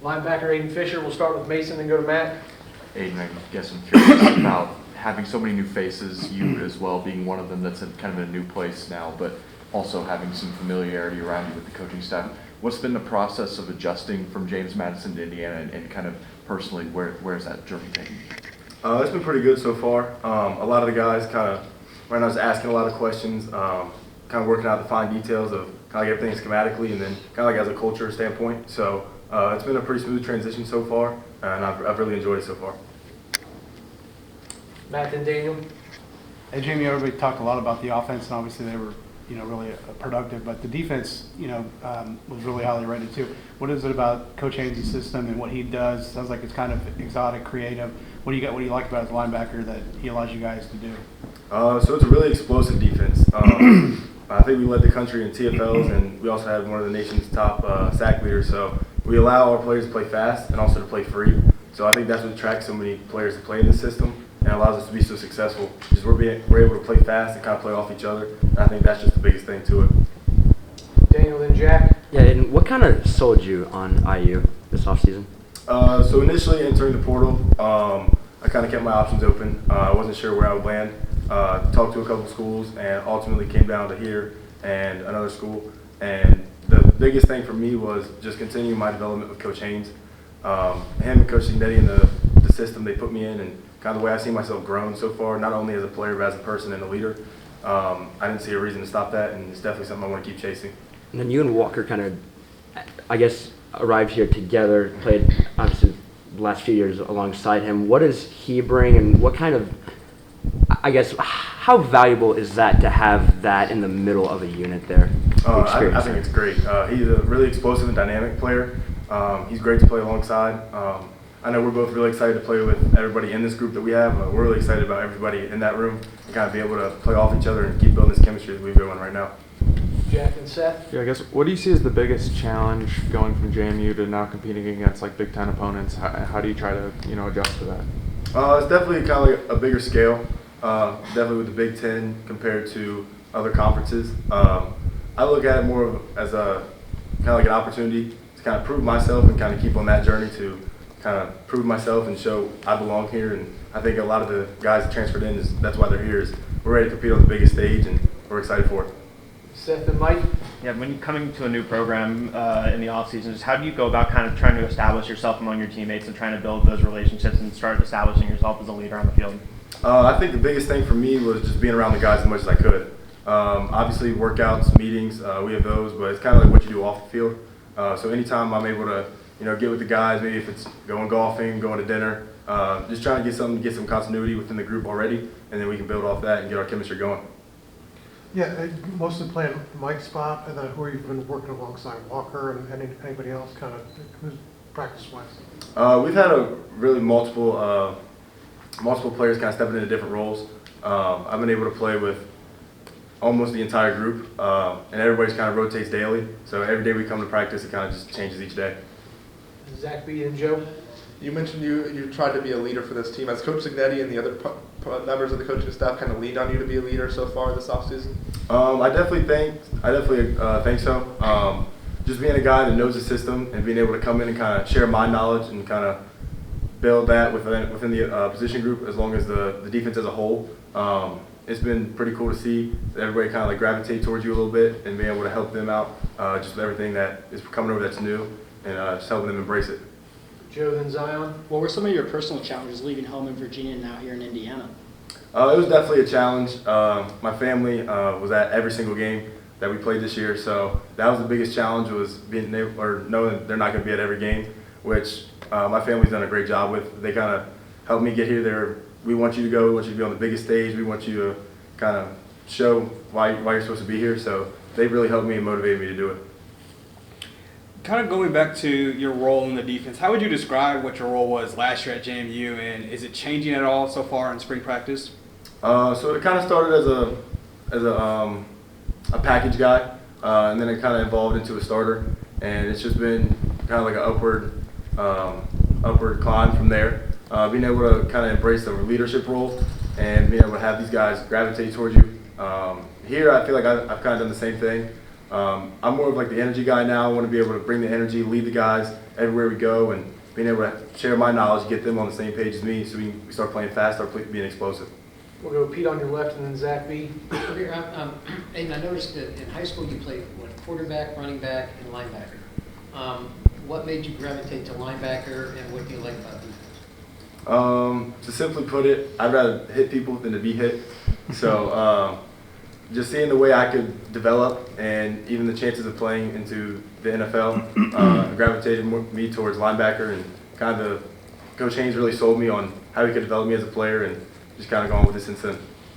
Linebacker Aiden Fisher. We'll start with Mason and go to Matt. Aiden, I guess I'm curious about having so many new faces, you as well being one of them that's in kind of a new place now, but also having some familiarity around you with the coaching staff. What's been the process of adjusting from James Madison to Indiana, and kind of personally, where's that journey taking you? It's been pretty good so far. A lot of the guys when I was asking a lot of questions, kind of working out the fine details of kind of like everything schematically, and then kind of like as a culture standpoint. So it's been a pretty smooth transition so far, and I've really enjoyed it so far. Matt and Daniel. Hey, Jamie, everybody talked a lot about the offense, and obviously they were, really productive. But the defense, was really highly rated too. What is it about Coach Haynes' system and what he does? Sounds like it's kind of exotic, creative. What do you like about his linebacker that he allows you guys to do? So it's a really explosive defense. I think we led the country in TFLs, and we also had one of the nation's top sack leaders. So we allow our players to play fast and also to play free. So I think that's what attracts so many players to play in this system and allows us to be so successful. Just we're able to play fast and kind of play off each other. And I think that's just the biggest thing to it. Daniel, then Jack. Yeah, and what kind of sold you on IU this offseason? So initially entering the portal, I kind of kept my options open. I wasn't sure where I would land. Talked to a couple schools and ultimately came down to here and another school. And the biggest thing for me was just continuing my development with Coach Haynes. Him and Coach Signetti and the system they put me in, and kind of the way I've seen myself grown so far, not only as a player but as a person and a leader. I didn't see a reason to stop that, and it's definitely something I want to keep chasing. And then you and Walker kind of, I guess, arrived here together, played obviously the last few years alongside him. What does he bring, and what kind of, I guess, how valuable is that to have that in the middle of a unit there? I think it's great. He's a really explosive and dynamic player. He's great to play alongside. I know we're both really excited to play with everybody in this group that we have. We're really excited about everybody in that room and kind of be able to play off each other and keep building this chemistry that we've got right now. Jack and Seth. Yeah, I guess, what do you see as the biggest challenge going from JMU to now competing against like Big Ten opponents? How do you try to adjust to that? It's definitely kind of like a bigger scale. Definitely with the Big Ten compared to other conferences. I look at it more as a kind of like an opportunity to kind of prove myself and kind of keep on that journey to kind of prove myself and show I belong here. And I think a lot of the guys that transferred in, that's why they're here, is we're ready to compete on the biggest stage and we're excited for it. Seth and Mike. Yeah, when you're coming to a new program in the offseason, how do you go about kind of trying to establish yourself among your teammates and trying to build those relationships and start establishing yourself as a leader on the field? I think the biggest thing for me was just being around the guys as much as I could. Obviously, workouts, meetings, we have those, but it's kind of like what you do off the field. So anytime I'm able to, get with the guys, maybe if it's going golfing, going to dinner, just trying to get some continuity within the group already, and then we can build off that and get our chemistry going. Yeah, mostly playing Mike's spot, and then who have you been working alongside, Walker and anybody else, kind of who's practice-wise? We've had a really multiple players kind of stepping into different roles. I've been able to play with almost the entire group, and everybody's kind of rotates daily. So every day we come to practice, it kind of just changes each day. Zach B. and Joe. You mentioned you tried to be a leader for this team. Has Coach Signetti and the other members of the coaching staff kind of leaned on you to be a leader so far this offseason? I definitely think so. Just being a guy that knows the system and being able to come in and kind of share my knowledge and kind of build that within the position group, as long as the defense as a whole. It's been pretty cool to see that everybody kind of like gravitate towards you a little bit and being able to help them out just with everything that is coming over that's new, and just helping them embrace it. Joe, then Zion. What were some of your personal challenges leaving home in Virginia and now here in Indiana? It was definitely a challenge. My family was at every single game that we played this year, so that was the biggest challenge, was being able, or knowing they're not going to be at every game, which my family's done a great job with. They kind of helped me get here. We want you to go. We want you to be on the biggest stage. We want you to kind of show why you're supposed to be here. So they really helped me and motivated me to do it. Kind of going back to your role in the defense, how would you describe what your role was last year at JMU, and is it changing at all so far in spring practice? So it kind of started as a package guy, and then it kind of evolved into a starter, and it's just been kind of like an upward climb from there. Being able to kind of embrace the leadership role and being able to have these guys gravitate towards you. Here, I feel like I've kind of done the same thing. I'm more of like the energy guy now. I want to be able to bring the energy, lead the guys everywhere we go, and being able to share my knowledge, get them on the same page as me, so we start playing fast, start being explosive. We'll go Pete on your left and then Zach B. Aiden, I noticed that in high school you played quarterback, running back, and linebacker. What made you gravitate to linebacker, and what do you like about it? To simply put it, I'd rather hit people than to be hit. So just seeing the way I could develop and even the chances of playing into the NFL gravitated me towards linebacker, and kind of Coach Haynes really sold me on how he could develop me as a player, and just kind of gone with it since then.